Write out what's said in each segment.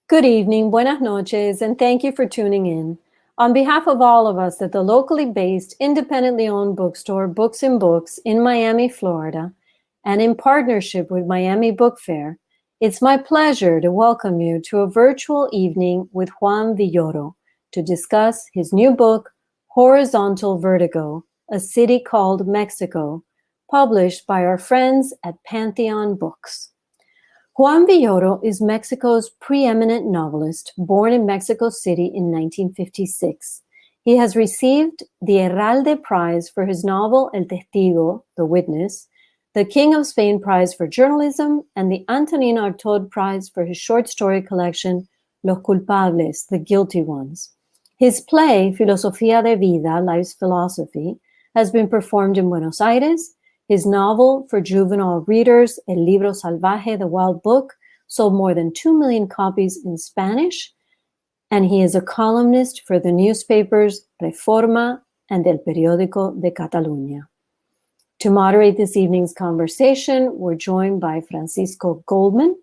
Good evening, buenas noches, and thank you for tuning in. On behalf of all of us at the locally based, independently owned bookstore Books and Books in Miami, Florida, and in partnership with Miami Book Fair, it's my pleasure to welcome you to a virtual evening with Juan Villoro to discuss his new book, Horizontal Vertigo, A City Called Mexico, published by our friends at Pantheon Books. Juan Villoro is Mexico's preeminent novelist, born in Mexico City in 1956. He has received the Herralde Prize for his novel El Testigo, The Witness, the King of Spain Prize for Journalism, and the Antonin Artaud Prize for his short story collection, Los Culpables, The Guilty Ones. His play, Filosofía de Vida, Life's Philosophy, has been performed in Buenos Aires. His novel for juvenile readers, El Libro Salvaje, The Wild Book, sold more than 2 million copies in Spanish, and he is a columnist for the newspapers Reforma and El Periódico de Catalunya. To moderate this evening's conversation, we're joined by Francisco Goldman.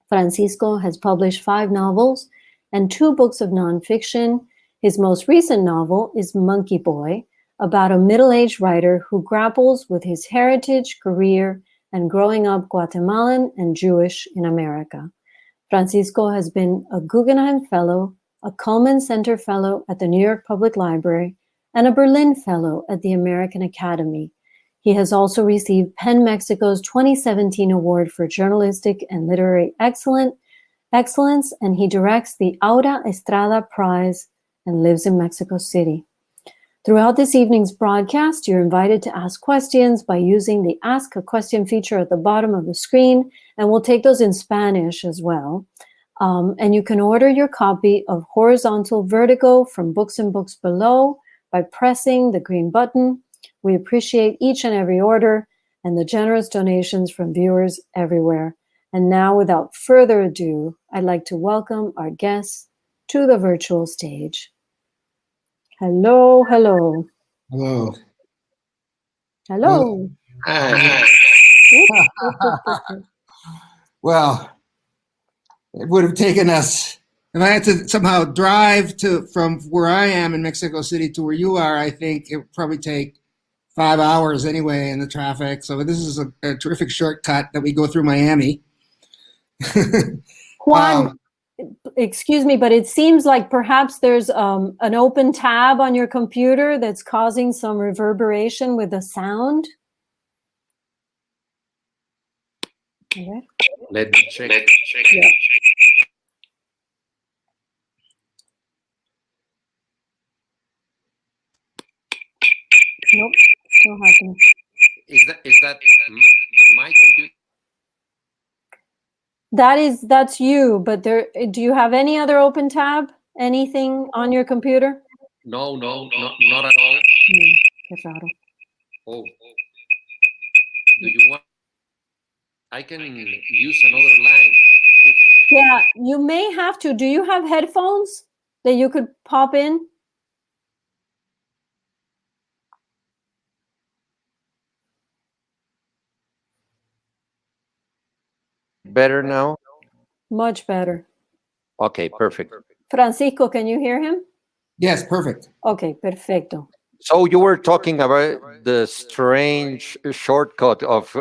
Francisco has published 5 novels and 2 books of nonfiction. His most recent novel is Monkey Boy, about a middle-aged writer who grapples with his heritage, career, and growing up Guatemalan and Jewish in America. Francisco has been a Guggenheim Fellow, a Cullman Center Fellow at the New York Public Library, and a Berlin Fellow at the American Academy. He has also received PEN Mexico's 2017 Award for Journalistic and Literary Excellence, and he directs the Aura Estrada Prize and lives in Mexico City. Throughout this evening's broadcast, you're invited to ask questions by using the Ask a Question feature at the bottom of the screen, and we'll take those in Spanish as well. And you can order your copy of Horizontal Vertigo from Books and Books below by pressing the green button. We appreciate each and every order and the generous donations from viewers everywhere. And now, without further ado, I'd like to welcome our guests to the virtual stage. Hello, hello. Hello. Hello. Hi. Well, it would have taken us, if I had to somehow drive from where I am in Mexico City to where you are, I think it would probably take 5 hours anyway in the traffic. So this is a terrific shortcut that we go through Miami. Juan, excuse me, but it seems like perhaps there's an open tab on your computer that's causing some reverberation with the sound. Okay. Let me check. Yeah. Nope, still happening. Is that my computer? That's you, but do you have any other open tab? Anything on your computer? No, not at all. Qué raro. Oh, do you want? I can use another line. Yeah, you may have to. Do you have headphones that you could pop in? Better now? Much better. Okay, perfect. Francisco, can you hear him? Yes, perfect. Okay, perfecto. So you were talking about the strange shortcut of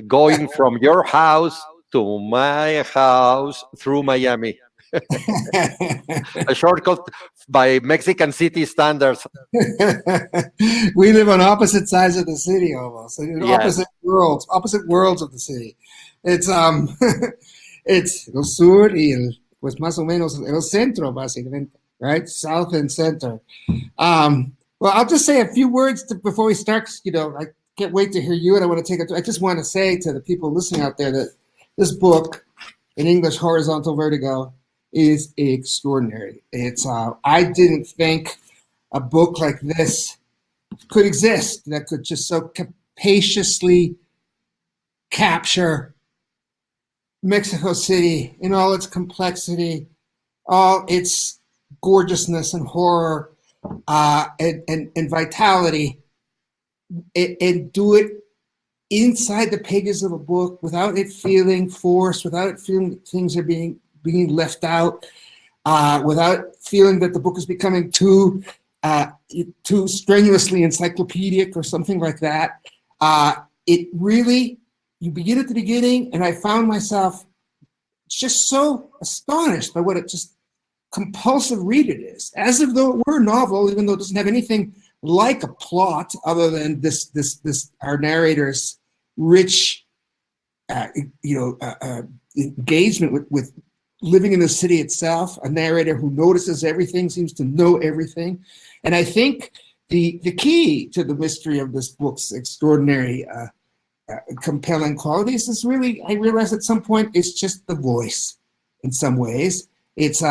going from your house to my house through Miami. A shortcut by Mexican City standards. We live on opposite sides of the city almost. Yes. Opposite worlds of the city. It's it's el sur y el, pues más o menos el centro, básicamente, right? South and center. Well, I'll just say a few words before we start. I can't wait to hear you, and I just want to say to the people listening out there that this book, in English, Horizontal Vertigo, is extraordinary. It's I didn't think a book like this could exist that could just so capaciously capture Mexico City in all its complexity, all its gorgeousness and horror, and vitality, and do it inside the pages of a book without it feeling forced, without it feeling things are being being left out, without feeling that the book is becoming too strenuously encyclopedic or something like that. It really, you begin at the beginning, and I found myself just so astonished by what a just compulsive read it is, as if though it were a novel, even though it doesn't have anything like a plot other than this our narrator's rich, engagement with living in the city itself. A narrator who notices everything, seems to know everything, and I think the key to the mystery of this book's extraordinary, compelling qualities is really, I realized at some point, it's just the voice. In some ways, it's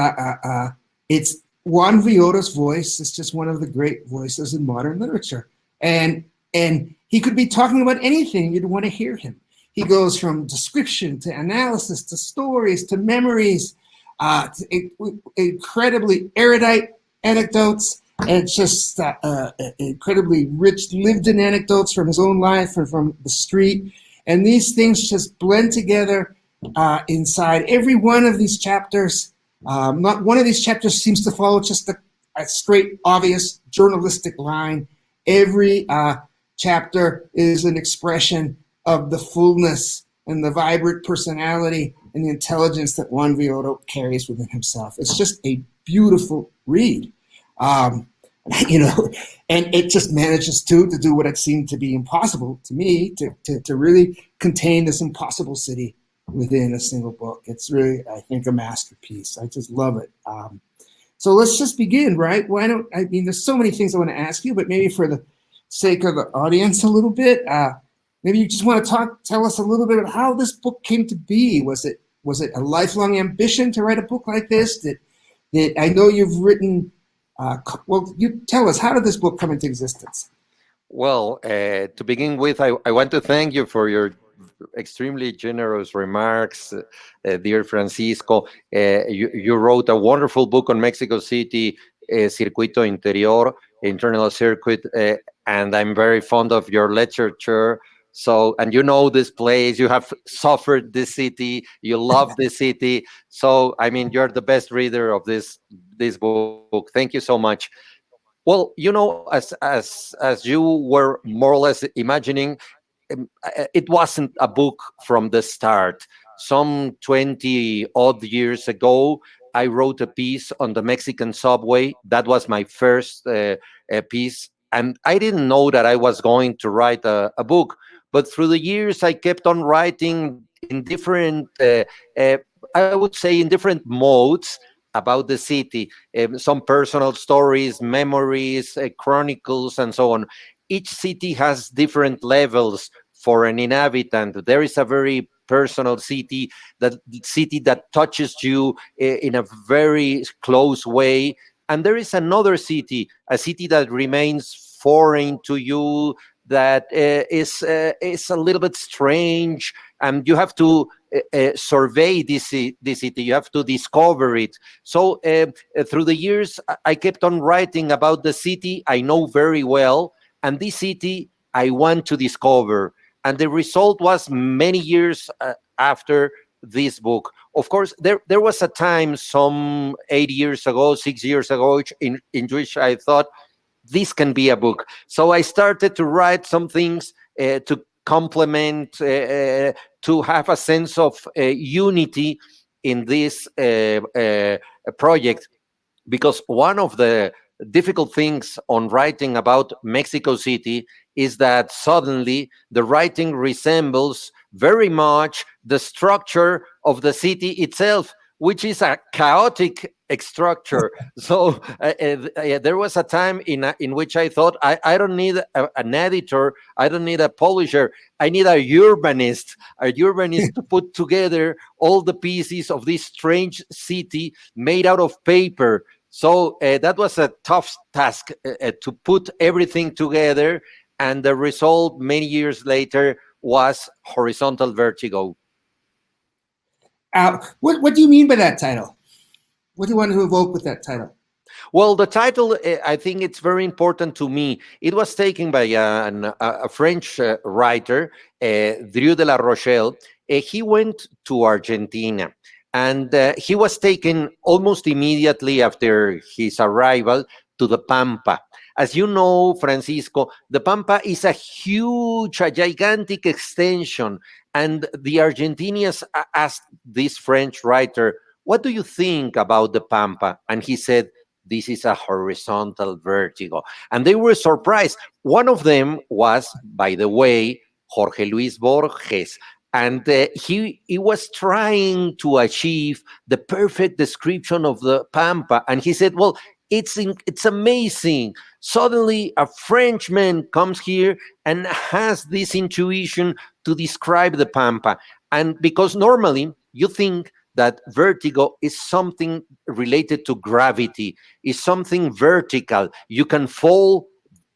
Juan Villoro's voice. It's just one of the great voices in modern literature, and he could be talking about anything you'd want to hear him. He goes from description to analysis to stories to memories, to incredibly erudite anecdotes, and just incredibly rich lived-in anecdotes from his own life and from the street. And these things just blend together inside every one of these chapters. Not one of these chapters seems to follow just a straight, obvious journalistic line. Every chapter is an expression of the fullness and the vibrant personality and the intelligence that Juan Villoro carries within himself. It's just a beautiful read. And it just manages to do what it seemed to be impossible to me, to really contain this impossible city within a single book. It's really, I think, a masterpiece. I just love it. So let's just begin, right? There's so many things I want to ask you, but maybe for the sake of the audience a little bit, maybe you just want to tell us a little bit about how this book came to be. Was it a lifelong ambition to write a book like this? That I know you've written. Well, you tell us, how did this book come into existence? Well, to begin with, I want to thank you for your extremely generous remarks, dear Francisco. You wrote a wonderful book on Mexico City, Circuito Interior, Internal Circuit, and I'm very fond of your literature. So, and you know this place, you have suffered this city, you love this city. So, I mean, you're the best reader of this book. Thank you so much. Well, as you were more or less imagining, it wasn't a book from the start. Some 20 odd years ago, I wrote a piece on the Mexican subway. That was my first piece. And I didn't know that I was going to write a book. But through the years, I kept on writing in different, I would say, in different modes about the city, some personal stories, memories, chronicles, and so on. Each city has different levels for an inhabitant. There is a very personal city, that touches you in a very close way. And there is another city, a city that remains foreign to you, that is a little bit strange, and you have to survey this city. You have to discover it. So through the years, I kept on writing about the city I know very well, and this city I want to discover. And the result was many years after this book. Of course, there was a time some 8 years ago, 6 years ago, in which I thought, this can be a book. So I started to write some things to complement, to have a sense of unity in this project. Because one of the difficult things on writing about Mexico City is that suddenly the writing resembles very much the structure of the city itself, which is a chaotic structure. So there was a time in which I thought, I don't need an editor, I don't need a publisher, I need a urbanist to put together all the pieces of this strange city made out of paper. So that was a tough task to put everything together, and the result many years later was Horizontal Vertigo. What do you mean by that title? What do you want to evoke with that title? Well, the title, I think it's very important to me. It was taken by a French writer, Drew de la Rochelle. He went to Argentina, And he was taken almost immediately after his arrival to the Pampa. As you know, Francisco, the Pampa is a huge, a gigantic extension. And the Argentinians asked this French writer, "What do you think about the Pampa?" And he said, "This is a horizontal vertigo." And they were surprised. One of them was, by the way, Jorge Luis Borges. And he was trying to achieve the perfect description of the Pampa. And he said, "Well, it's amazing. Suddenly, a Frenchman comes here and has this intuition to describe the Pampa." And because normally you think that vertigo is something related to gravity, is something vertical. You can fall,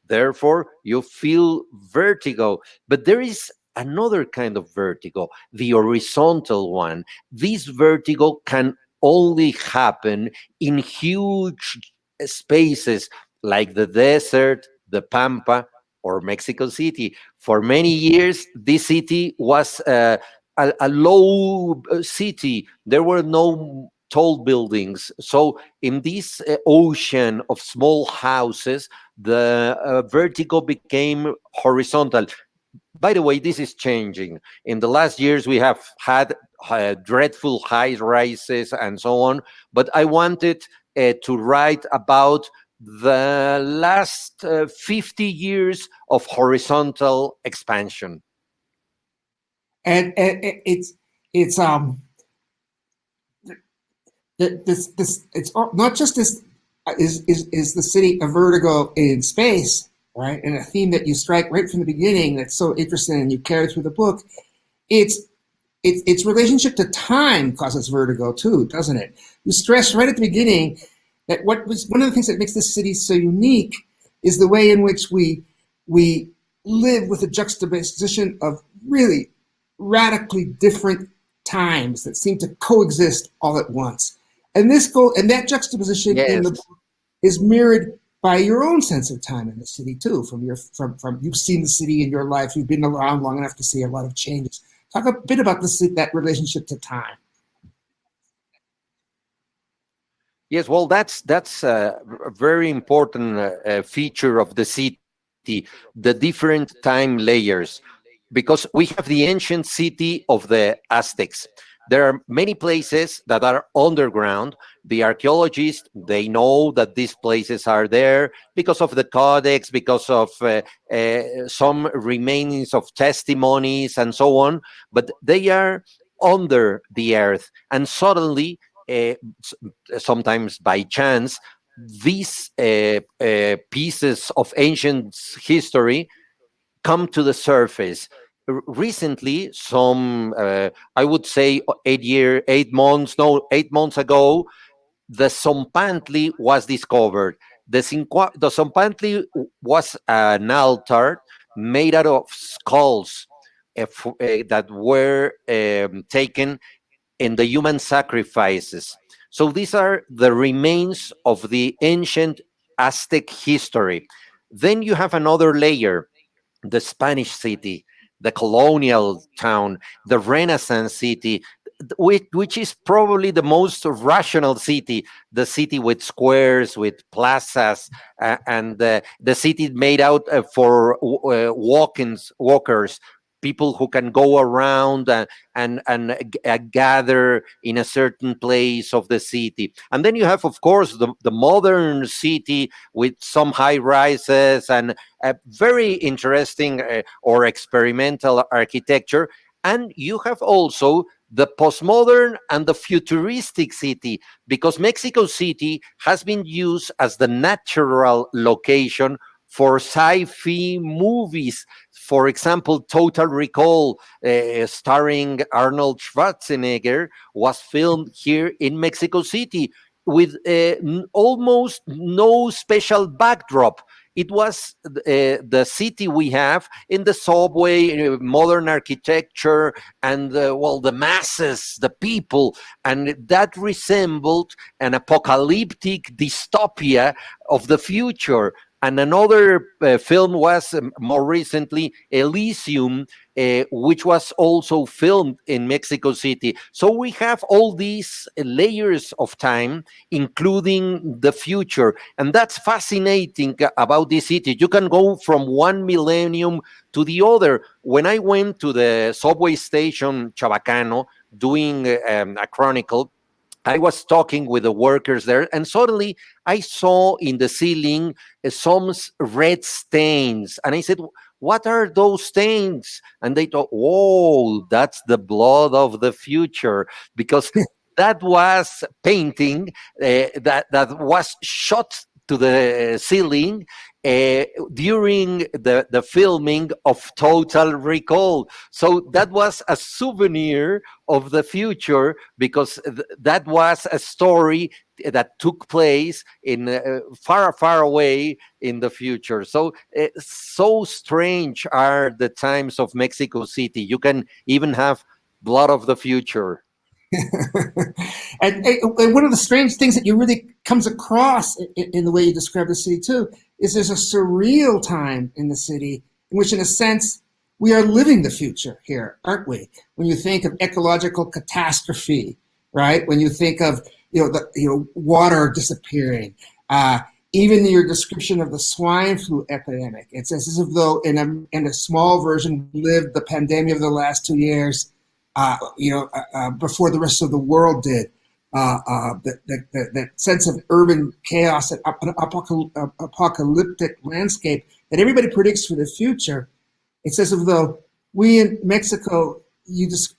therefore you feel vertigo. But there is another kind of vertigo, the horizontal one. This vertigo can only happen in huge spaces like the desert, the Pampa, or Mexico City. For many years, this city was a low city. There were no tall buildings. So, in this ocean of small houses, the vertigo became horizontal. By the way, this is changing. In the last years, we have had dreadful high rises and so on. But I wanted to write about the last 50 years of horizontal expansion. And it's this it's not just this is the city of vertigo in space, right? And a theme that you strike right from the beginning that's so interesting and you carry through the book. Its relationship to time causes vertigo too, doesn't it? You stress right at the beginning that what was one of the things that makes this city so unique is the way in which we live with a juxtaposition of really radically different times that seem to coexist all at once. And that juxtaposition in the Yes. book is mirrored by your own sense of time in the city too. From you've seen the city in your life, you've been around long enough to see a lot of changes. Talk a bit about that relationship to time. Yes, well, that's a very important feature of the city, the different time layers, because we have the ancient city of the Aztecs. There are many places that are underground. The archaeologists, they know that these places are there because of the codex, because of some remainings of testimonies and so on, but they are under the earth. And suddenly, uh, sometimes by chance, these pieces of ancient history come to the surface. Recently, I would say 8 months ago, the Zompantli was discovered. The Zompantli was an altar made out of skulls that were taken in the human sacrifices. So these are the remains of the ancient Aztec history. Then you have another layer, the Spanish city, the colonial town, the Renaissance city, which is probably the most rational city, the city with squares, with plazas, and the city made out for walkers, people who can go around and gather in a certain place of the city. And then you have, of course, the modern city with some high rises and very interesting or experimental architecture. And you have also the postmodern and the futuristic city, because Mexico City has been used as the natural location for sci-fi movies. For example, Total Recall, starring Arnold Schwarzenegger, was filmed here in Mexico City with almost no special backdrop. It was the city we have in the subway, modern architecture, and well, the masses, the people, and that resembled an apocalyptic dystopia of the future. And another film was more recently Elysium, which was also filmed in Mexico City. So we have all these layers of time, including the future. And that's fascinating about this city. You can go from one millennium to the other. When I went to the subway station, Chabacano, doing a chronicle, I was talking with the workers there, and suddenly I saw in the ceiling some red stains. And I said, "What are those stains?" And they thought, "Oh, that's the blood of the future," because that was painting that was shot to the ceiling during the filming of Total Recall. So that was a souvenir of the future, because that was a story that took place in far, far away in the future. So so strange are the times of Mexico City. You can even have blood of the future. And one of the strange things that you really comes across in the way you describe the city too is there's a surreal time in the city in which, in a sense, we are living the future here, aren't we? When you think of ecological catastrophe, right? When you think of water disappearing, even your description of the swine flu epidemic, it's as if though in a small version we lived the pandemic of the last 2 years. Before the rest of the world did. That sense of urban chaos, an apocalyptic landscape that everybody predicts for the future. It's as if though we in Mexico, you just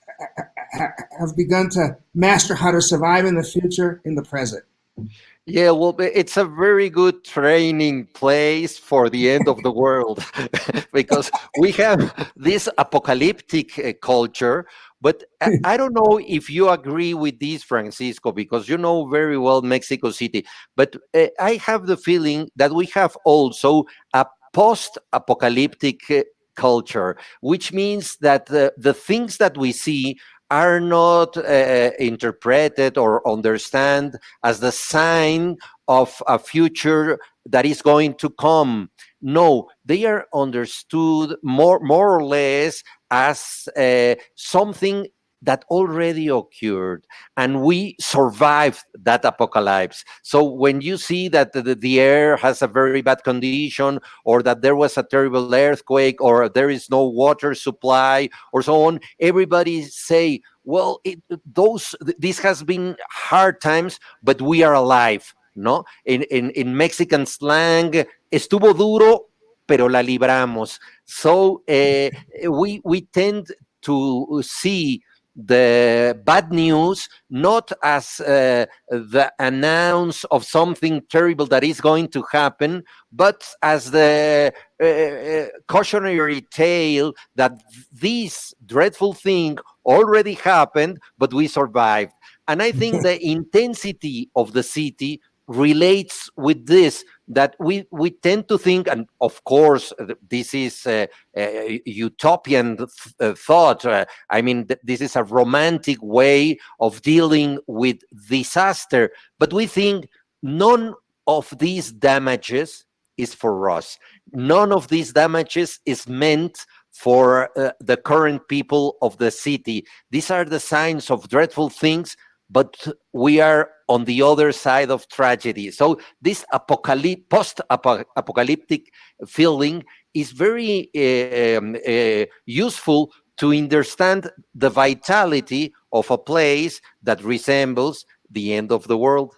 have begun to master how to survive in the future, in the present. Yeah, well, it's a very good training place for the end of the world because we have this apocalyptic culture. But I don't know if you agree with this, Francisco, because you know very well Mexico City. But I have the feeling that we have also a post-apocalyptic culture, which means that the things that we see are not interpreted or understand as the sign of a future that is going to come. No, they are understood more or less as something that already occurred, and we survived that apocalypse. So when you see that the air has a very bad condition, or that there was a terrible earthquake, or there is no water supply, or so on, everybody say, well, this has been hard times, but we are alive. No, in Mexican slang, estuvo duro, pero la libramos. So we tend to see the bad news not as the announce of something terrible that is going to happen, but as the cautionary tale that this dreadful thing already happened, but we survived. And I think the intensity of the city relates with this, that we tend to think, and of course this is utopian thought. I mean, this is a romantic way of dealing with disaster, but we think none of these damages is for us. None of these damages is meant for the current people of the city. These are the signs of dreadful things, but we are on the other side of tragedy. So this post-apocalyptic feeling is very useful to understand the vitality of a place that resembles the end of the world.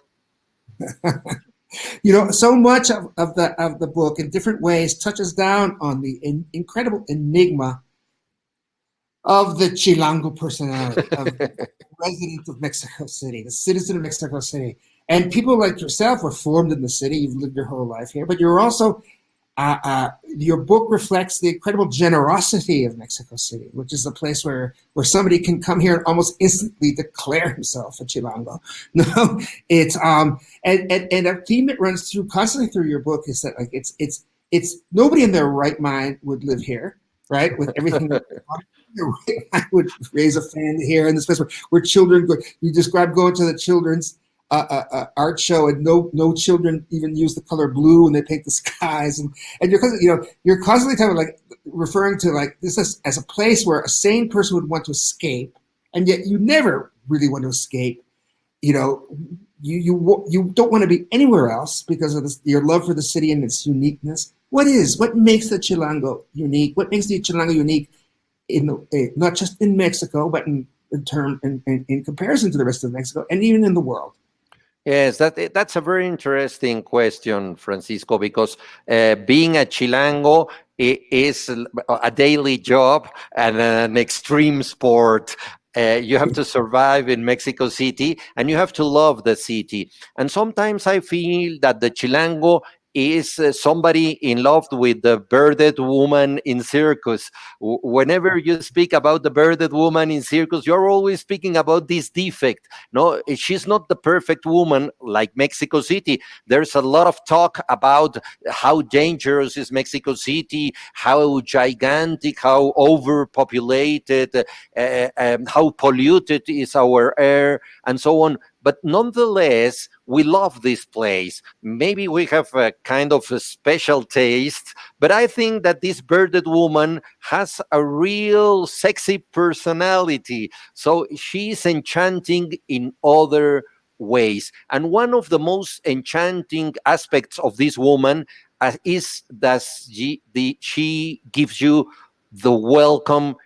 So much of the book in different ways touches down on the incredible enigma of the chilango personality, of the resident of Mexico City, the citizen of Mexico City. And people like yourself were formed in the city. You've lived your whole life here, but you're also, your book reflects the incredible generosity of Mexico City, which is a place where somebody can come here and almost instantly declare himself a chilango. No, it's and a theme that runs constantly through your book is that, like, it's nobody in their right mind would live here, right? With everything. I would raise a family here in this place where children go. You describe going to the children's art show, and no children even use the color blue when they paint the skies, and you're constantly talking like referring to like this as a place where a sane person would want to escape, and yet you never really want to escape. You know, you don't want to be anywhere else because of your love for the city and its uniqueness. What makes the Chilango unique? What makes the Chilango unique not just in Mexico, but in comparison to the rest of Mexico and even in the world? Yes, that's a very interesting question, Francisco, because being a Chilango is a daily job and an extreme sport. You have to survive in Mexico City and you have to love the city. And sometimes I feel that the Chilango is somebody in love with the bearded woman in circus. Whenever you speak about the bearded woman in circus, you're always speaking about this defect. No, she's not the perfect woman like Mexico City. There's a lot of talk about how dangerous is Mexico City, how gigantic, how overpopulated, how polluted is our air, and so on. But nonetheless, we love this place. Maybe we have a kind of a special taste, but I think that this bearded woman has a real sexy personality. So she's enchanting in other ways. And one of the most enchanting aspects of this woman is that she gives you the welcome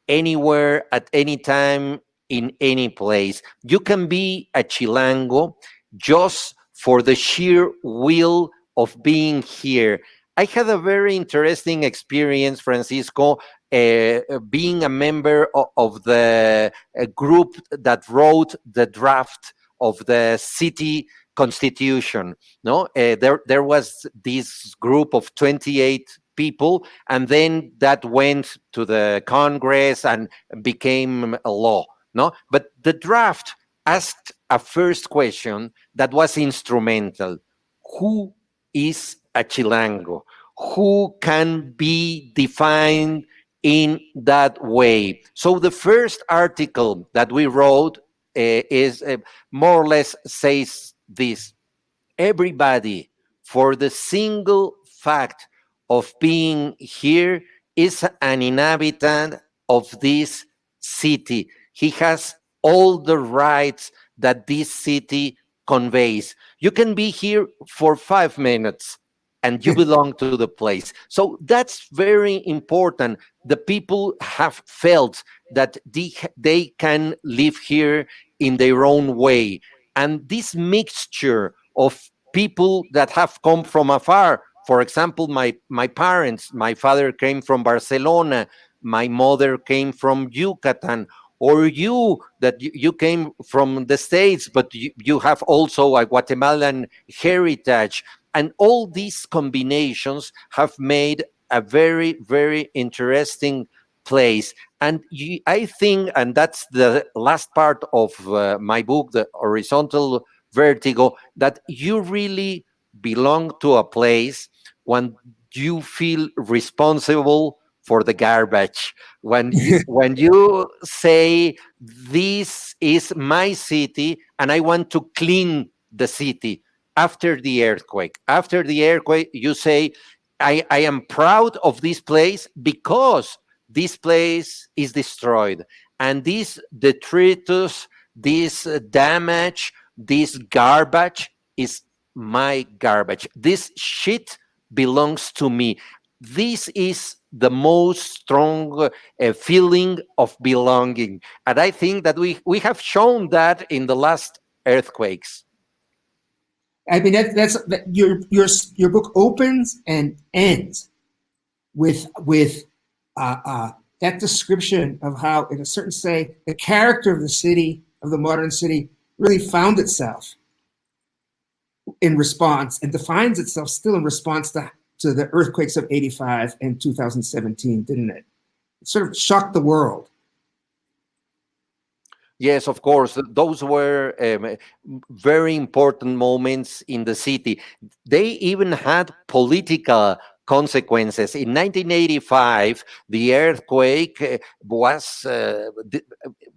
anywhere, at any time, in any place. You can be a Chilango just for the sheer will of being here. I had a very interesting experience, Francisco, being a member of the group that wrote the draft of the city constitution. No, there was this group of 28 people, and then that went to the Congress and became a law. No, but the draft asked a first question that was instrumental: who is a Chilango? Who can be defined in that way? So the first article that we wrote is more or less says this: everybody, for the single fact of being here, is an inhabitant of this city. He has all the rights that this city conveys. You can be here for 5 minutes and you belong to the place. So that's very important. The people have felt that they can live here in their own way. And this mixture of people that have come from afar. For example, my parents, my father came from Barcelona, my mother came from Yucatan, or you that you came from the States, but you have also a Guatemalan heritage. And all these combinations have made a very, very interesting place. And I think, and that's the last part of my book, The Horizontal Vertigo, that you really belong to a place when you feel responsible for the garbage, when you say this is my city and I want to clean the city. After the earthquake, you say, I am proud of this place because this place is destroyed, and this detritus, this damage, this garbage is my garbage. This shit belongs to me. This is the most strong feeling of belonging. And I think that we have shown that in the last earthquakes. I mean, your book opens and ends with that description of how, in a certain say, the character of the city, of the modern city, really found itself in response and defines itself still in response to the earthquakes of 85 and 2017, didn't it? It sort of shocked the world. Yes, of course. Those were very important moments in the city. They even had political consequences. In 1985, the earthquake was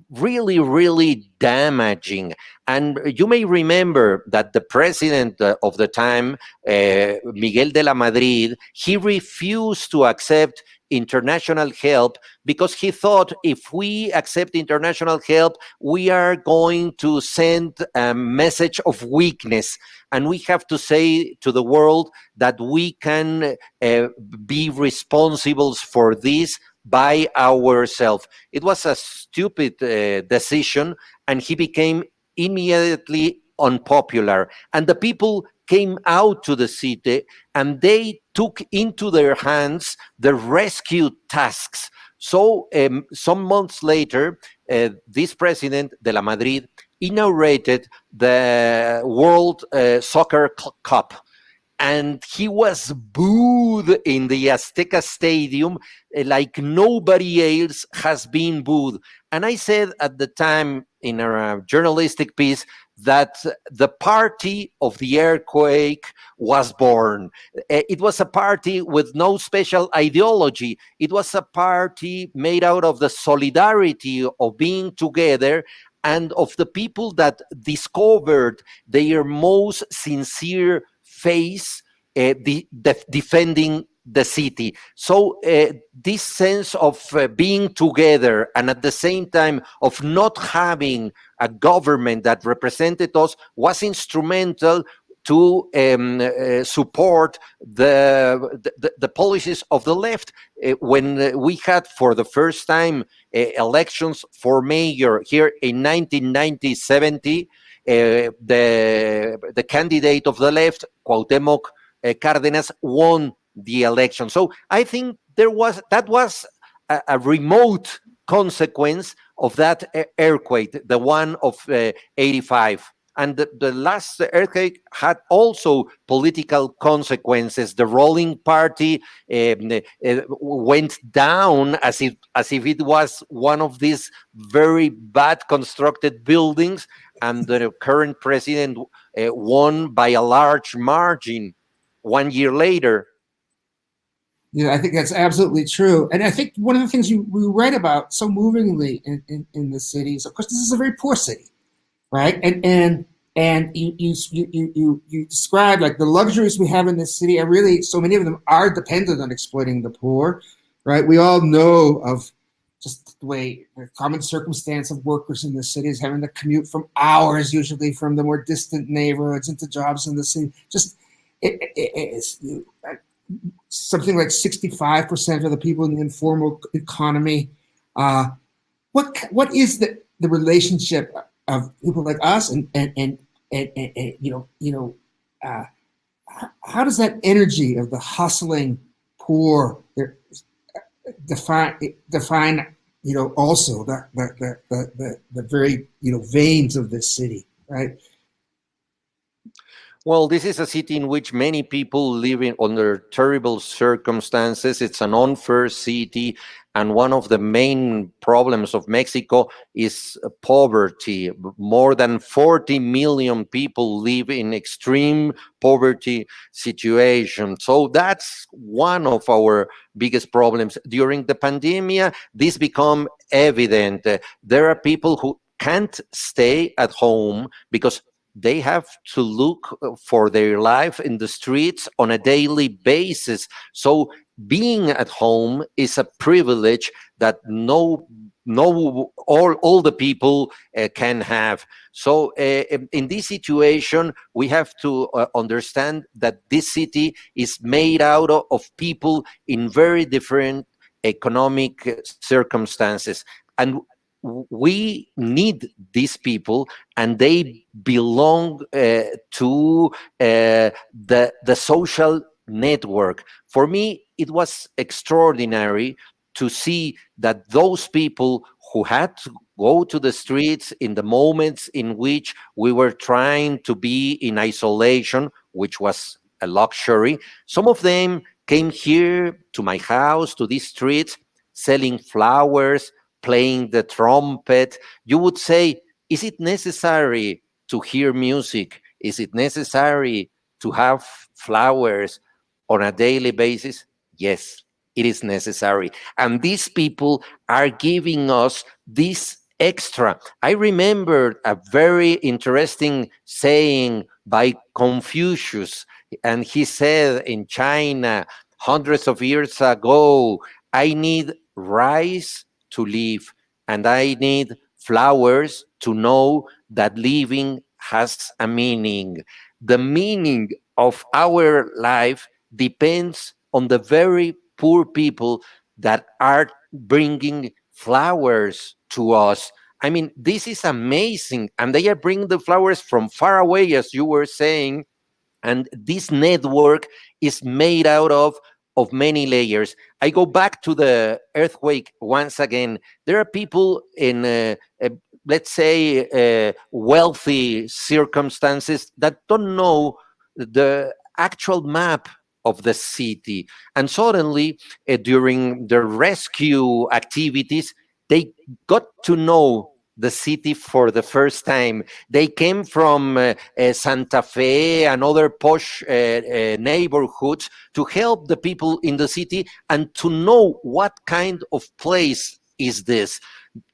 really, really damaging. And you may remember that the president of the time, Miguel de la Madrid, he refused to accept international help because he thought if we accept international help, we are going to send a message of weakness. And we have to say to the world that we can be responsible for this by ourselves. It was a stupid decision, and he became immediately unpopular. And the people came out to the city and they took into their hands the rescue tasks. So, some months later, this president de la Madrid inaugurated the World Soccer Cup, and he was booed in the Azteca Stadium like nobody else has been booed. And I said at the time in a journalistic piece that the party of the earthquake was born. It was a party with no special ideology. It was a party made out of the solidarity of being together and of the people that discovered their most sincere face, defending the city. So this sense of being together and at the same time of not having a government that represented us was instrumental to support the policies of the left. When we had for the first time elections for mayor here in 1990-70, the candidate of the left, Cuauhtémoc Cárdenas, won the election. So I think that was a remote consequence of that earthquake, the one of 85. And the last earthquake had also political consequences. The ruling party went down as if it was one of these very bad constructed buildings, and the current president won by a large margin 1 year later. Yeah, I think that's absolutely true. And I think one of the things we write about so movingly in the city is, of course, this is a very poor city, right? And you describe like the luxuries we have in this city are really, so many of them are dependent on exploiting the poor, right? We all know of just the way the common circumstance of workers in the city is having to commute from hours, usually from the more distant neighborhoods into jobs in the city. Just it's something like 65% of the people in the informal economy. What is the relationship of people like us and how does that energy of the hustling poor define also the very veins of this city, right? Well, this is a city in which many people live under terrible circumstances. It's an unfair city. And one of the main problems of Mexico is poverty. More than 40 million people live in extreme poverty situation. So that's one of our biggest problems. During the pandemic, this became evident. There are people who can't stay at home because they have to look for their life in the streets on a daily basis. So being at home is a privilege that all the people can have. So in this situation, we have to understand that this city is made out of people in very different economic circumstances. And we need these people, and they belong to the social network. For me, it was extraordinary to see that those people who had to go to the streets in the moments in which we were trying to be in isolation, which was a luxury, some of them came here to my house, to these streets, selling flowers, playing the trumpet. You would say, is it necessary to hear music? Is it necessary to have flowers on a daily basis? Yes, it is necessary. And these people are giving us this extra. I remember a very interesting saying by Confucius, and he said in China hundreds of years ago, I need rice to live, and I need flowers to know that living has a meaning. The meaning of our life depends on the very poor people that are bringing flowers to us. I mean, this is amazing. And they are bringing the flowers from far away, as you were saying, and this network is made out of many layers. I go back to the earthquake once again. There are people in let's say wealthy circumstances that don't know the actual map of the city, and suddenly during the rescue activities they got to know the city for the first time. They came from Santa Fe and other posh neighborhoods to help the people in the city and to know what kind of place is this.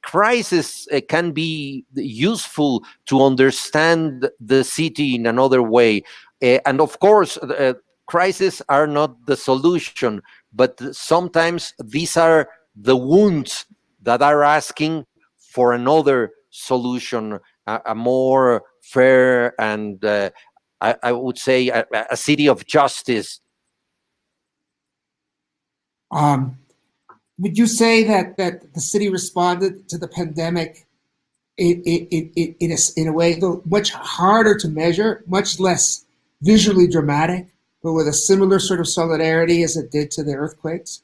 Crisis can be useful to understand the city in another way. And of course, crises are not the solution, but sometimes these are the wounds that are asking for another solution, a more fair and I would say a city of justice. Um, would you say that the city responded to the pandemic in a way though much harder to measure, much less visually dramatic, but with a similar sort of solidarity as it did to the earthquakes?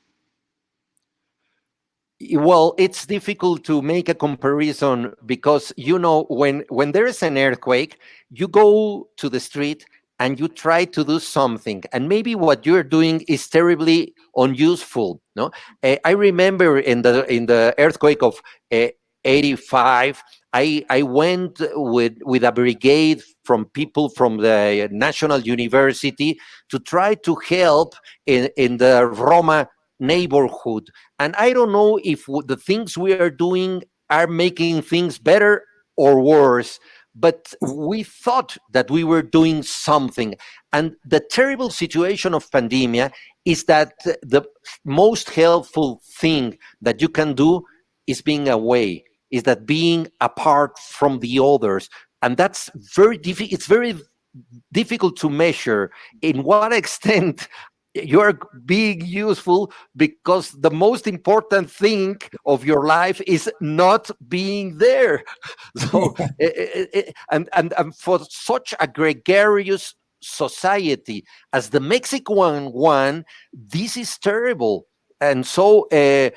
Well, it's difficult to make a comparison because when there is an earthquake, you go to the street and you try to do something, and maybe what you're doing is terribly unuseful. No, I remember in the earthquake of uh, 85. I went with a brigade from people from the National University to try to help in the Roma neighborhood. And I don't know if the things we are doing are making things better or worse, but we thought that we were doing something. And the terrible situation of pandemia is that the most helpful thing that you can do is being away, is that being apart from the others. And that's very difficult. It's very difficult to measure in what extent you're being useful, because the most important thing of your life is not being there. So and for such a gregarious society as the Mexican one, this is terrible. And so it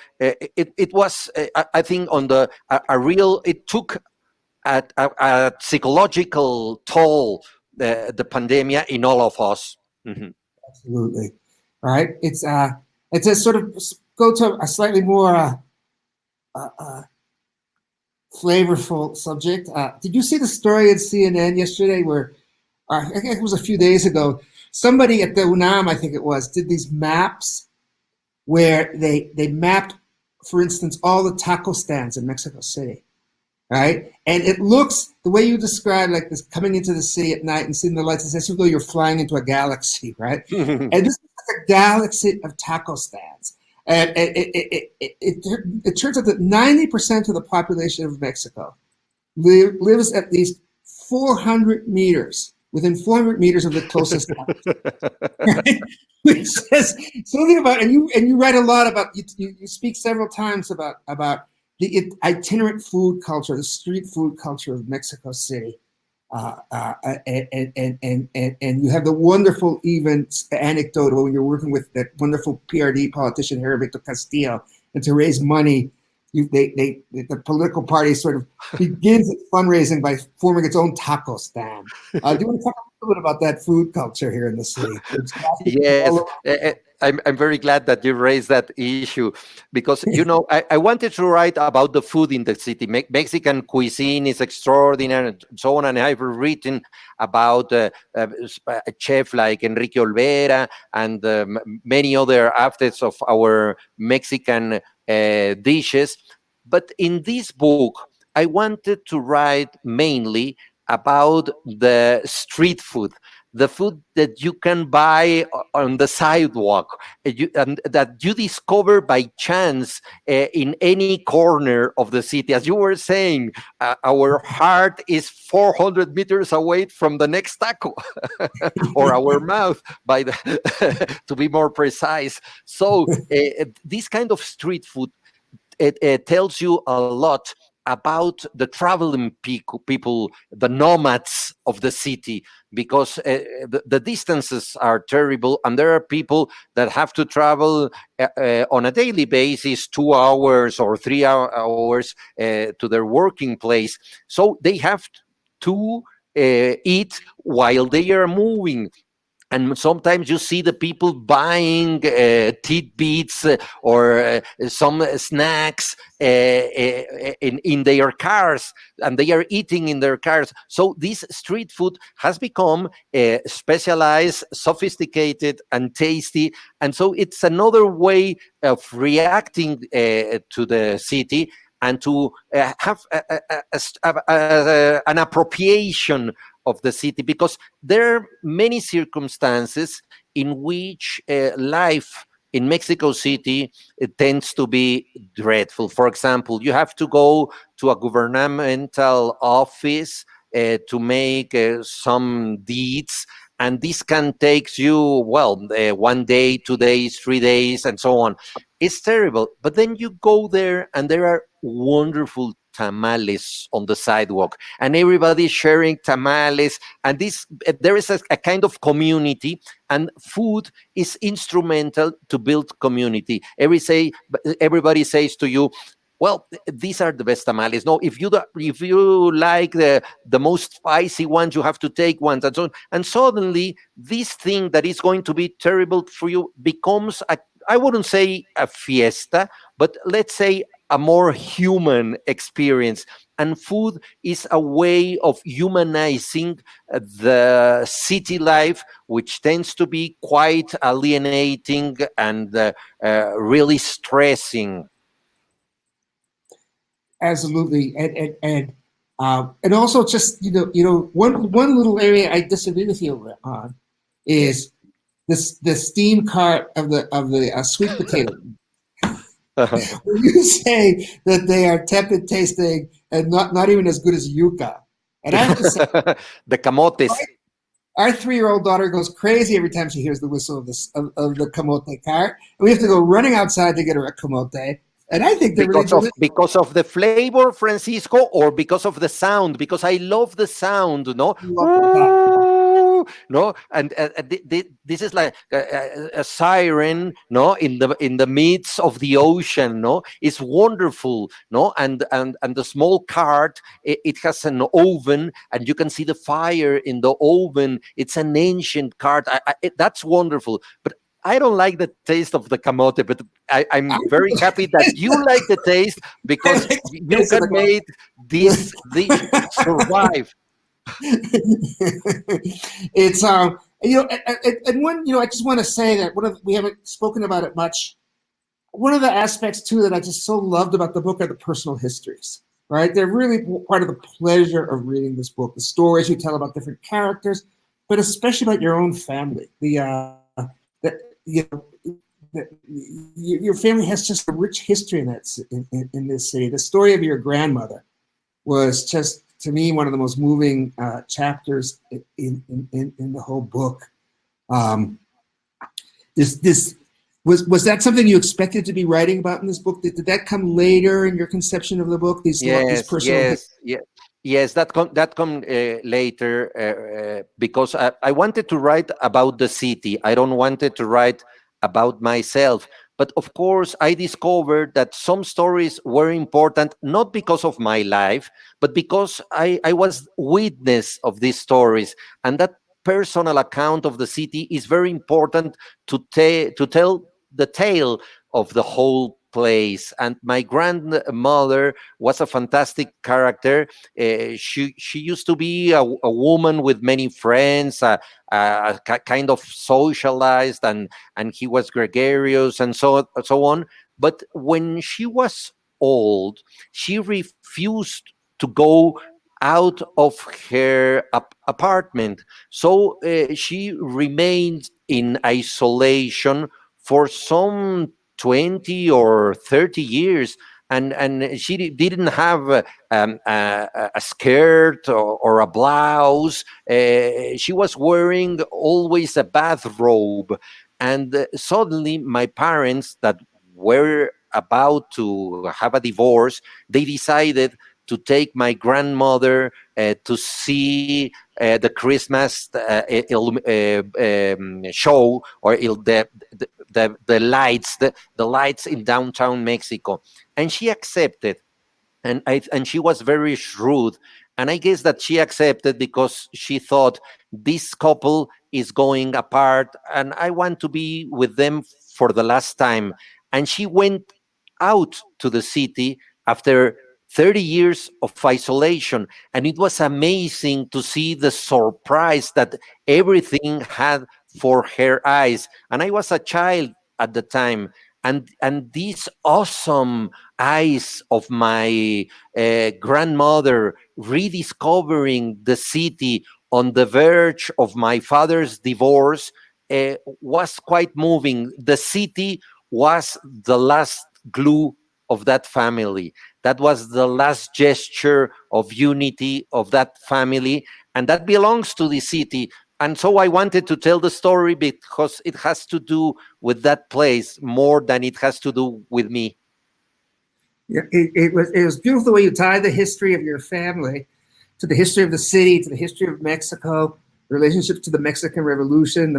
was I think on a real, it took a psychological toll, the pandemic in all of us. Mm-hmm. Absolutely. Right. It's a sort of go to a slightly more flavorful subject. Did you see the story at CNN yesterday where I think it was a few days ago, somebody at the UNAM, I think it was, did these maps where they mapped, for instance, all the taco stands in Mexico City, right? And it looks, the way you describe like this, coming into the city at night and seeing the lights, it's as though you're flying into a galaxy, right? And this is like a galaxy of taco stands. And it turns out that 90% of the population of Mexico lives at least 400 meters, within 400 meters of the closest town. Right? Which says something about, and you write a lot about, you speak several times about the itinerant food culture, the street food culture of Mexico City. And you have the wonderful even anecdote when you're working with that wonderful PRD politician Heriberto Castillo, and to raise money, the political party sort of begins its fundraising by forming its own taco stand. Do you want to talk a little bit about that food culture here in the city? Yes, I'm very glad that you raised that issue, because I wanted to write about the food in the city. Mexican cuisine is extraordinary and so on, and I've written about a chef like Enrique Olvera and many other aspects of our Mexican dishes. But in this book, I wanted to write mainly about the street food, the food that you can buy on the sidewalk, and that you discover by chance in any corner of the city. As you were saying, our heart is 400 meters away from the next taco, or our mouth, by the to be more precise. So this kind of street food, it tells you a lot about the traveling people, the nomads of the city, because the distances are terrible, and there are people that have to travel on a daily basis 2 hours or 3 hours to their working place. So they have to eat while they are moving, and sometimes you see the people buying tidbits or some snacks in their cars, and they are eating in their cars. So this street food has become specialized, sophisticated, and tasty, and so it's another way of reacting to the city, and to have an appropriation of the city, because there are many circumstances in which life in Mexico City, it tends to be dreadful. For example, you have to go to a governmental office to make some deeds, and this can take you, well, 1 day, 2 days, 3 days, and so on. It's terrible. But then you go there, and there are wonderful tamales on the sidewalk, and everybody sharing tamales, and this there is a kind of community, and food is instrumental to build community. Everybody says to you, well, these are the best tamales. No, if you like the most spicy ones, you have to take ones, and so on. And suddenly this thing that is going to be terrible for you becomes a, I wouldn't say a fiesta, but let's say a more human experience. And food is a way of humanizing the city life, which tends to be quite alienating and really stressing. Absolutely, and also just one little area I disagree with you on is this the steam cart of the sweet potato. When you say that they are tepid tasting and not even as good as yuca, and I have to say, The camotes. our 3-year-old daughter goes crazy every time she hears the whistle of the camote cart, and we have to go running outside to get her a camote. And I think they're really delicious. Because of the flavor, Francisco, or because of the sound? Because I love the sound, no, no, and this is like a siren, no, in the midst of the ocean, no, it's wonderful, no, and the small cart, it has an oven, and you can see the fire in the oven. It's an ancient cart. That's wonderful, but I don't like the taste of the camote, but I'm very happy that you like the taste, because you can make this dish survive. It's and one I just want to say that we haven't spoken about it much. One of the aspects too that I just so loved about the book are the personal histories. Right, they're really part of the pleasure of reading this book. The stories you tell about different characters, but especially about your own family. Your family has just a rich history in this city. The story of your grandmother was just, to me, one of the most moving chapters in the whole book. Was that something you expected to be writing about in this book? Did that come later in your conception of the book? These personal Yes, that come later, because I wanted to write about the city. I don't wanted to write about myself. But of course, I discovered that some stories were important, not because of my life, but because I was witness of these stories. And that personal account of the city is very important to tell the tale of the whole place. And my grandmother was a fantastic character. She used to be a woman with many friends, kind of socialized, and he was gregarious, and so on. But when she was old, she refused to go out of her apartment. So she remained in isolation for some 20 or 30 years. And she didn't have a skirt or a blouse. She was wearing always a bathrobe. And suddenly, my parents, that were about to have a divorce, they decided to take my grandmother to see the Christmas show, or the lights, the lights in downtown Mexico. And she accepted. And she was very shrewd, and I guess that she accepted because she thought, this couple is going apart and I want to be with them for the last time. And she went out to the city after 30 years of isolation, and it was amazing to see the surprise that everything had for her eyes. And I was a child at the time, and these awesome eyes of my grandmother rediscovering the city on the verge of my father's divorce was quite moving. The city was the last glue of that family. That was the last gesture of unity of that family, and that belongs to the city. And so I wanted to tell the story because it has to do with that place more than it has to do with me. Yeah, it was beautiful the way you tied the history of your family to the history of the city, to the history of Mexico, the relationship to the Mexican Revolution,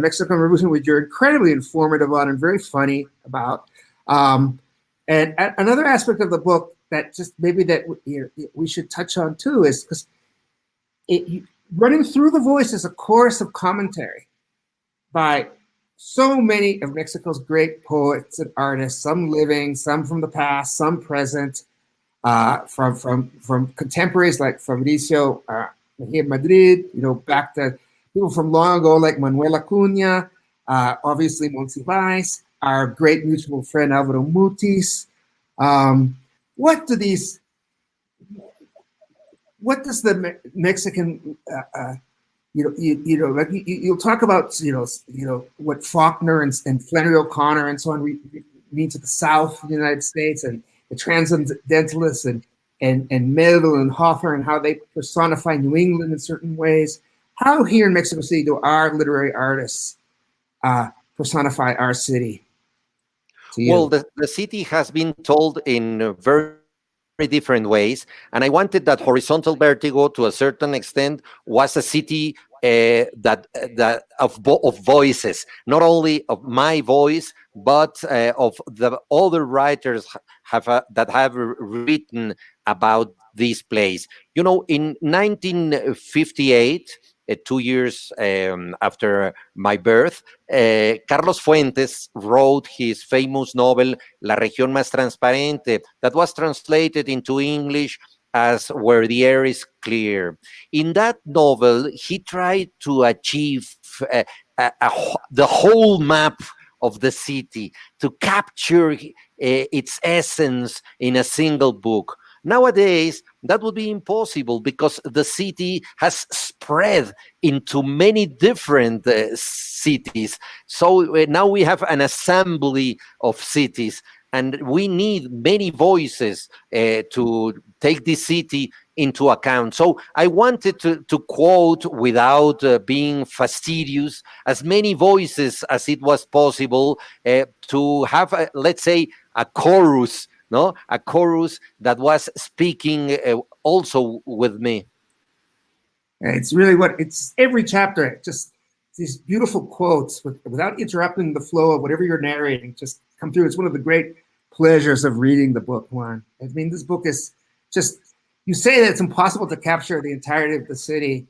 which you're incredibly informative on and very funny about. And another aspect of the book that just maybe that we should touch on too is because running through the voice is a chorus of commentary by so many of Mexico's great poets and artists, some living, some from the past, some present, from contemporaries like Fabricio Mejia Madrid, back to people from long ago like Manuel Acuña, obviously Monsiváis, our great mutual friend Alvaro Mutis. What does the Mexican you'll talk about what Faulkner and Flannery O'Connor and so on mean to the South of the United States, and the transcendentalists and Melville and Hawthorne, and how they personify New England in certain ways. How here in Mexico City do our literary artists personify our city? Well, the city has been told in very different ways, and I wanted that horizontal vertigo, to a certain extent, was a city that of voices, not only of my voice, but of the other writers that have written about this place. In 1958, 2 years after my birth, Carlos Fuentes wrote his famous novel La Región Más Transparente, that was translated into English as Where the Air is Clear. In that novel, he tried to achieve the whole map of the city, to capture its essence in a single book. Nowadays, that would be impossible because the city has spread into many different cities. So now we have an assembly of cities, and we need many voices to take this city into account. So I wanted to quote, without being fastidious, as many voices as it was possible, to have, let's say, a chorus, a chorus that was speaking also with me. It's really it's every chapter, just these beautiful quotes without interrupting the flow of whatever you're narrating, just come through. It's one of the great pleasures of reading the book, Juan. I mean, this book is just, you say that it's impossible to capture the entirety of the city,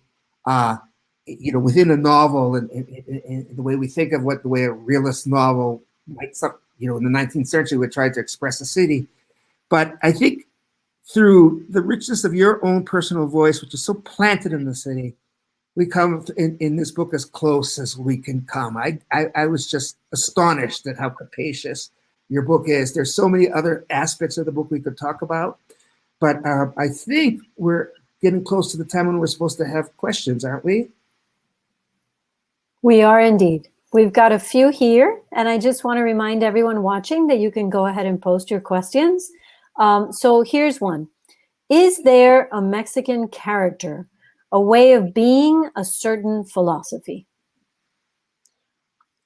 within a novel, and the way we think of the way a realist novel might, in the 19th century would try to express a city. But I think through the richness of your own personal voice, which is so planted in the city, we come in this book as close as we can come. I was just astonished at how capacious your book is. There's so many other aspects of the book we could talk about, But I think we're getting close to the time when we're supposed to have questions, aren't we? We are indeed. We've got a few here, and I just want to remind everyone watching that you can go ahead and post your questions. So here's one. Is there a Mexican character, a way of being, a certain philosophy?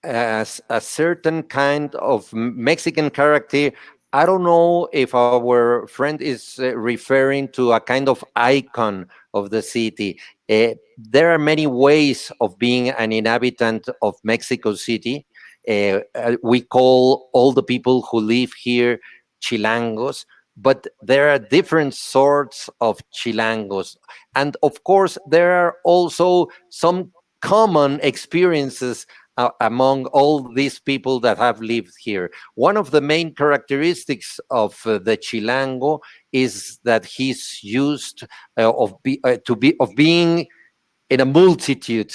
As a certain kind of Mexican character. I don't know if our friend is referring to a kind of icon of the city. There are many ways of being an inhabitant of Mexico City. We call all the people who live here chilangos, but there are different sorts of chilangos. And of course, there are also some common experiences among all these people that have lived here. One of the main characteristics of the Chilango is that he's used of being in a multitude.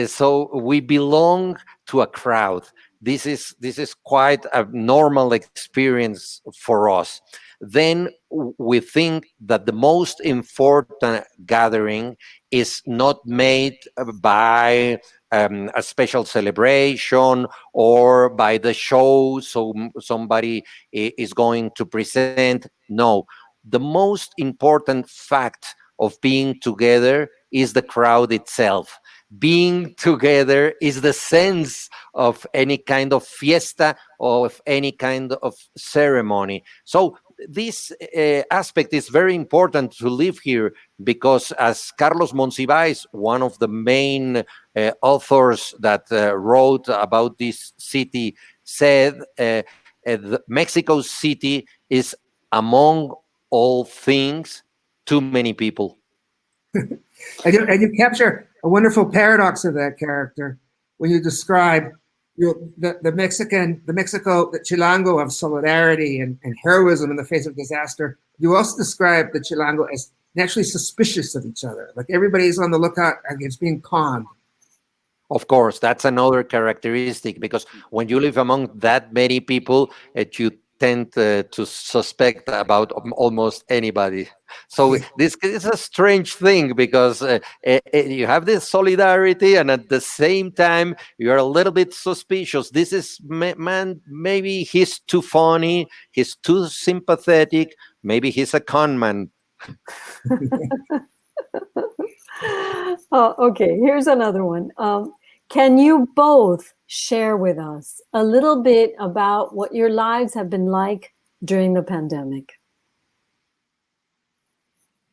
So we belong to a crowd. This is quite a normal experience for us. Then we think that the most important gathering is not made by a special celebration or by the show, so somebody is going to present. No, the most important fact of being together is the crowd itself. Being together is the sense of any kind of fiesta or of any kind of ceremony. So this aspect is very important to live here because, as Carlos Monsiváis, one of the main authors that wrote about this city, said, Mexico City is among all things too many people. And you capture a wonderful paradox of that character when you describe the Mexico, the Chilango of solidarity and heroism in the face of disaster. You also describe the Chilango as naturally suspicious of each other. Like everybody's on the lookout against being conned. Of course, that's another characteristic because when you live among that many people, you tend to suspect about almost anybody. So this is a strange thing because you have this solidarity, and at the same time you are a little bit suspicious. This is man. Maybe he's too funny. He's too sympathetic. Maybe he's a con man. Oh, okay, here's another one. Can you both share with us a little bit about what your lives have been like during the pandemic?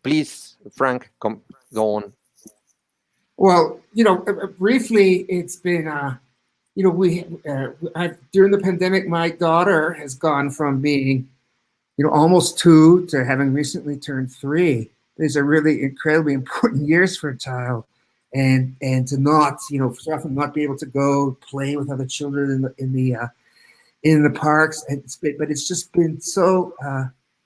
Please, Frank, go on. Well, briefly, it's been, during the pandemic, my daughter has gone from being, almost 2 to having recently turned 3. These are really incredibly important years for a child. And to not, so often not be able to go play with other children in the parks. But it's just been so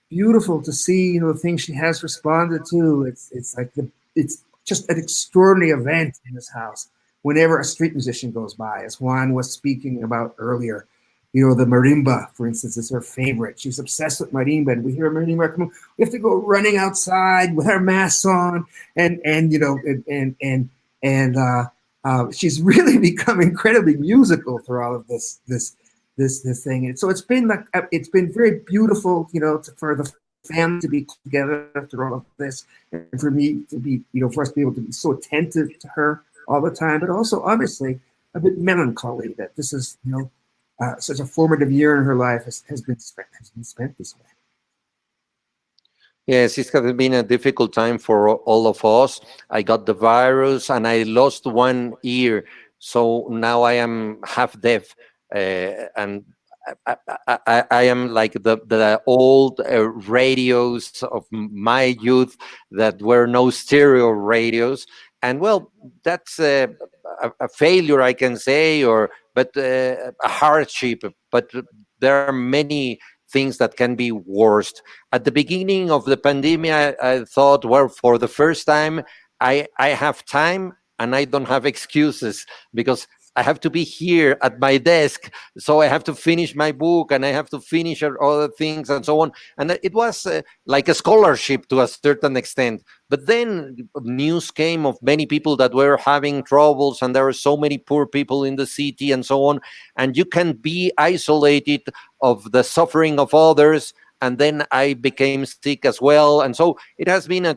beautiful to see, the things she has responded to. It's just an extraordinary event in this house. Whenever a street musician goes by, as Juan was speaking about earlier, the marimba, for instance, is her favorite. She's obsessed with marimba, and we hear a marimba come on, we have to go running outside with our masks on, and she's really become incredibly musical through all of this thing. And so it's been very beautiful, for the family to be together through all of this, and for me to be, for us to be able to be so attentive to her all the time, but also obviously a bit melancholy that this is, such a formative year in her life has been spent this way. Yes, it has been a difficult time for all of us. I got the virus and I lost one ear, so now I am half deaf, and I am like the old radios of my youth that were no stereo radios, and well, that's a failure, I can say, but a hardship. But there are many things that can be worse. At the beginning of the pandemic, I thought, well, for the first time, I have time and I don't have excuses because I have to be here at my desk, so I have to finish my book and I have to finish other things and so on. And it was like a scholarship to a certain extent. But then news came of many people that were having troubles, and there were so many poor people in the city and so on. And you can be isolated of the suffering of others. And then I became sick as well. And so it has been a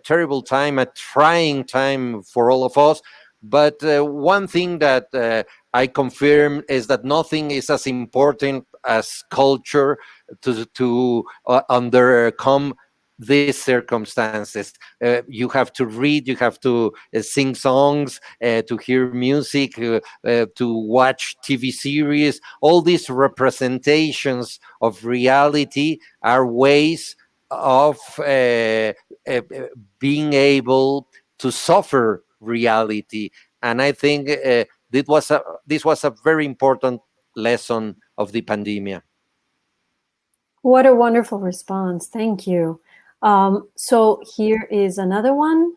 terrible time, a trying time for all of us. But one thing that I confirm is that nothing is as important as culture to undercome these circumstances. You have to read, you have to sing songs, to hear music, to watch TV series. All these representations of reality are ways of being able to suffer reality. And I think this was a very important lesson of the pandemic. What a wonderful response. Thank you. So here is another one.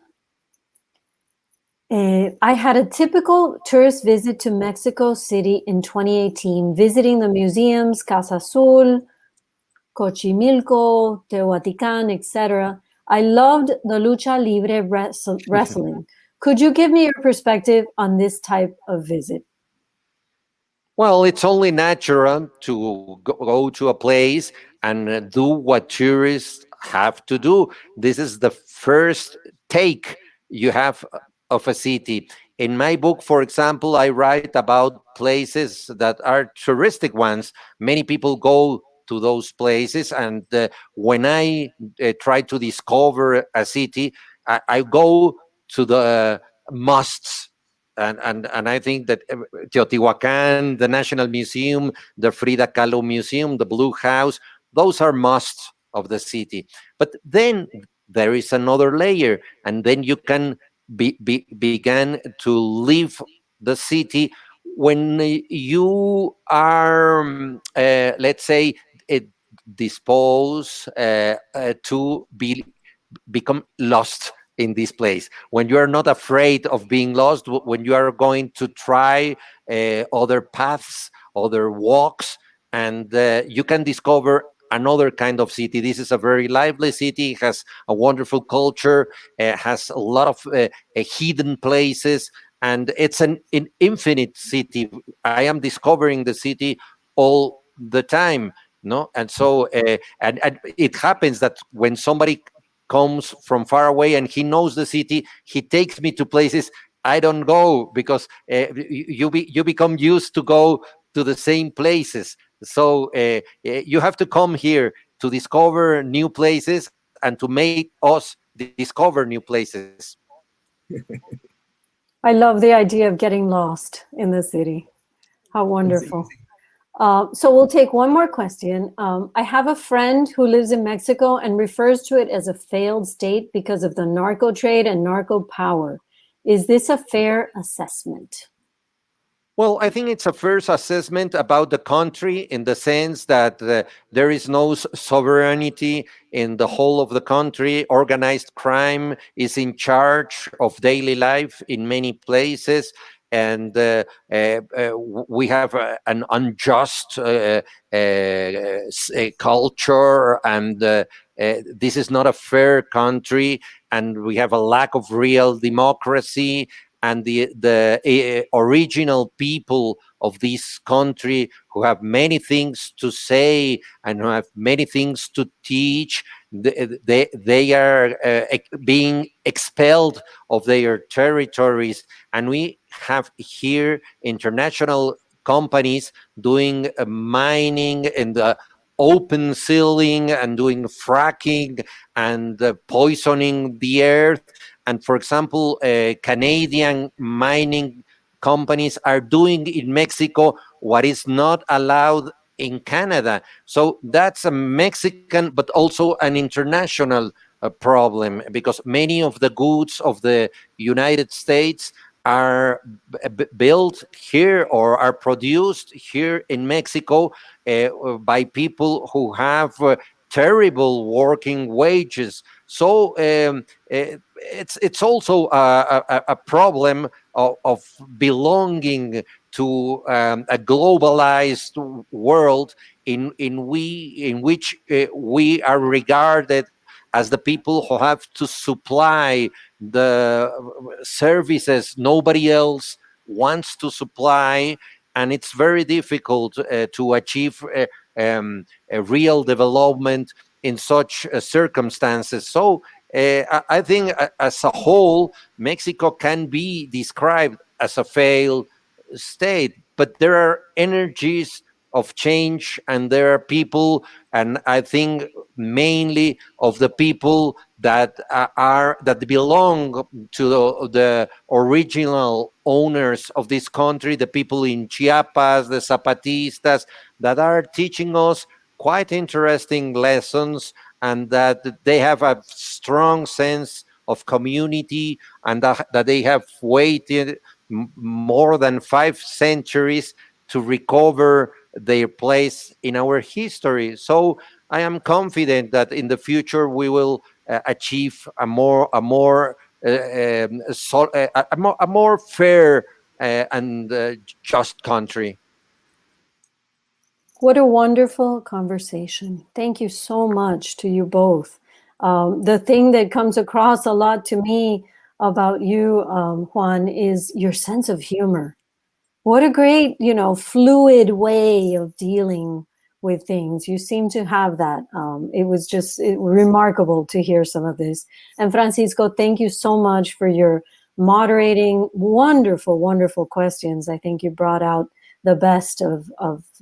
I had a typical tourist visit to Mexico City in 2018, visiting the museums, Casa Azul, Xochimilco, Teotihuacan, etc. I loved the lucha libre wrestling. Could you give me your perspective on this type of visit? Well, it's only natural to go to a place and do what tourists have to do. This is the first take you have of a city. In my book, for example, I write about places that are touristic ones. Many people go to those places, and when I try to discover a city, I go to the musts. And I think that Teotihuacan, the National Museum, the Frida Kahlo Museum, the Blue House, those are musts of the city. But then there is another layer, and then you can begin to leave the city when you are, let's say, uh, disposed to become lost in this place, when you are not afraid of being lost, when you are going to try other paths, other walks, and you can discover another kind of city. This is a very lively city, has a wonderful culture, has a lot of hidden places, and it's an infinite city. I am discovering the city all the time. No, and so and it happens that when somebody comes from far away and he knows the city, he takes me to places I don't go, because you become used to go to the same places. So you have to come here to discover new places and to make us discover new places. I love the idea of getting lost in the city. How wonderful. So we'll take one more question. I have a friend who lives in Mexico and refers to it as a failed state because of the narco trade and narco power. Is this a fair assessment? Well, I think it's a first assessment about the country, in the sense that there is no sovereignty in the whole of the country. Organized crime is in charge of daily life in many places. And we have an unjust culture, and this is not a fair country. And we have a lack of real democracy, and the original people of this country, who have many things to say and who have many things to teach, they are being expelled of their territories. And we have here international companies doing mining and open sealing and doing fracking and poisoning the earth. And for example, Canadian mining companies are doing in Mexico what is not allowed in Canada. So that's a Mexican, but also an international problem, because many of the goods of the United States are built here or are produced here in Mexico by people who have terrible working wages. So it's also a problem of belonging to a globalized world in which we are regarded as the people who have to supply the services nobody else wants to supply, and it's very difficult to achieve a real development in such circumstances. So I think as a whole, Mexico can be described as a failed state, but there are energies of change, and there are people, and I think mainly of the people that that belong to the original owners of this country, the people in Chiapas, the Zapatistas, that are teaching us quite interesting lessons, and that they have a strong sense of community, and that they have waited more than 5 centuries to recover their place in our history. So I am confident that in the future we will achieve a more fair and just country. What a wonderful conversation. Thank you so much to you both. The thing that comes across a lot to me about you, Juan, is your sense of humor. What a great, fluid way of dealing with things. You seem to have that. It was just remarkable to hear some of this. And Francisco, thank you so much for your moderating. Wonderful, wonderful questions. I think you brought out the best of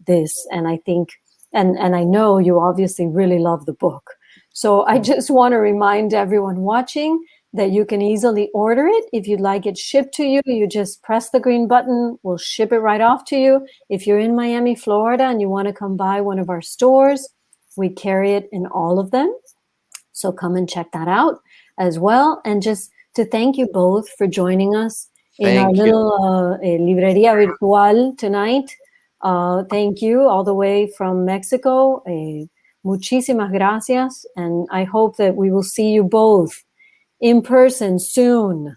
this. And I think, and I know you obviously really love the book. So I just want to remind everyone watching that you can easily order it. If you'd like it shipped to you, you just press the green button. We'll ship it right off to you. If you're in Miami, Florida, and you want to come by one of our stores, we carry it in all of them. So come and check that out as well. And just to thank you both for joining us in our little librería virtual tonight. Thank you all the way from Mexico. Muchísimas gracias. And I hope that we will see you both in person soon.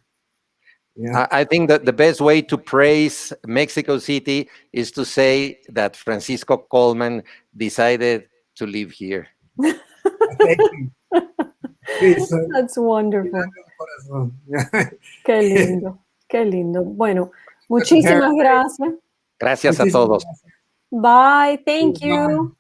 Yeah. I think that the best way to praise Mexico City is to say that Francisco Goldman decided to live here. Thank you. That's wonderful. Qué lindo, qué lindo. Bueno, muchísimas gracias. Gracias a todos. Bye. Thank you.